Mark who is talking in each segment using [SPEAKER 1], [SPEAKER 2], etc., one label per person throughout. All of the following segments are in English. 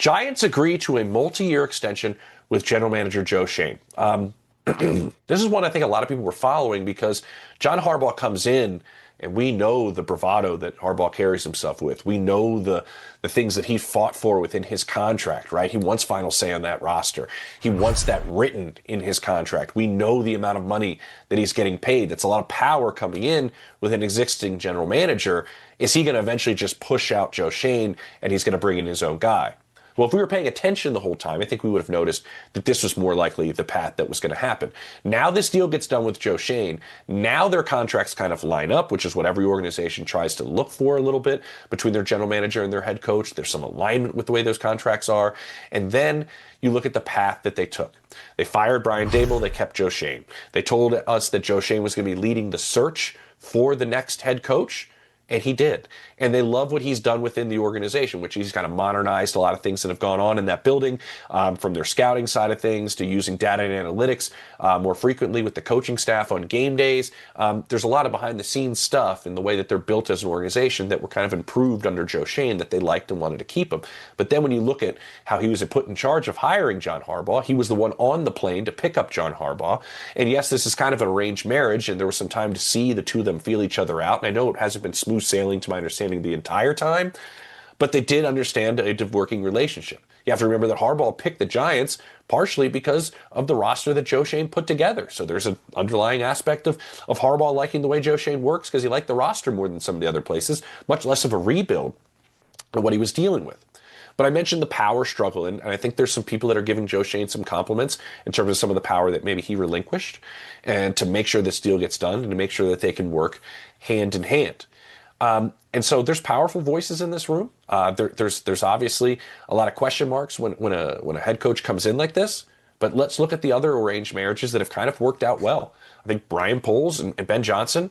[SPEAKER 1] Giants agree to a multi-year extension with general manager Joe Schoen. This is one I think a lot of people were following because John Harbaugh comes in and we know the bravado that Harbaugh carries himself with. We know the things that he fought for within his contract, right? He wants final say on that roster. He wants that written in his contract. We know the amount of money that he's getting paid. That's a lot of power coming in with an existing general manager. Is he going to eventually just push out Joe Schoen and he's going to bring in his own guy? Well, if we were paying attention the whole time, I think we would have noticed that this was more likely the path that was going to happen. Now this deal gets done with Joe Schoen. Now their contracts kind of line up, which is what every organization tries to look for a little bit between their general manager and their head coach. There's some alignment with the way those contracts are. And then you look at the path that they took. They fired Brian Dable. They kept Joe Schoen. They told us that Joe Schoen was going to be leading the search for the next head coach. And he did. And they love what he's done within the organization, which he's kind of modernized a lot of things that have gone on in that building, from their scouting side of things to using data and analytics more frequently with the coaching staff on game days. There's a lot of behind the scenes stuff in the way that they're built as an organization that were kind of improved under Joe Schoen that they liked and wanted to keep him. But then when you look at how he was put in charge of hiring John Harbaugh, he was the one on the plane to pick up John Harbaugh. And yes, this is kind of an arranged marriage, and there was some time to see the two of them feel each other out. And I know it hasn't been smooth sailing to my understanding the entire time, but they did understand a working relationship. You have to remember that Harbaugh picked the Giants partially because of the roster that Joe Schoen put together. So there's an underlying aspect of Harbaugh liking the way Joe Schoen works because he liked the roster more than some of the other places, much less of a rebuild than what he was dealing with. But I mentioned the power struggle, and I think there's some people that are giving Joe Schoen some compliments in terms of some of the power that maybe he relinquished, and to make sure this deal gets done and to make sure that they can work hand in hand. And so there's powerful voices in this room. There's obviously a lot of question marks when a head coach comes in like this. But let's look at the other arranged marriages that have kind of worked out well. I think Brian Poles and Ben Johnson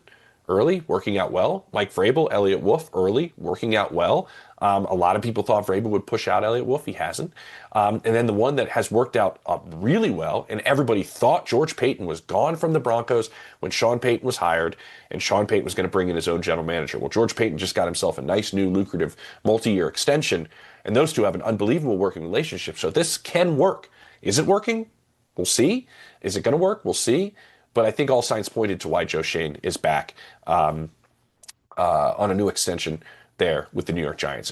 [SPEAKER 1] early working out well. Mike Vrabel, Elliott Wolf early working out well. A lot of people thought Vrabel would push out Elliott Wolf. He hasn't. And then the one that has worked out really well, and everybody thought George Paton was gone from the Broncos when Sean Payton was hired, and Sean Payton was going to bring in his own general manager. Well, George Paton just got himself a nice, new, lucrative multi-year extension, and those two have an unbelievable working relationship. So this can work. Is it working? We'll see. Is it going to work? We'll see. But I think all signs pointed to why Joe Schoen is back on a new extension there with the New York Giants.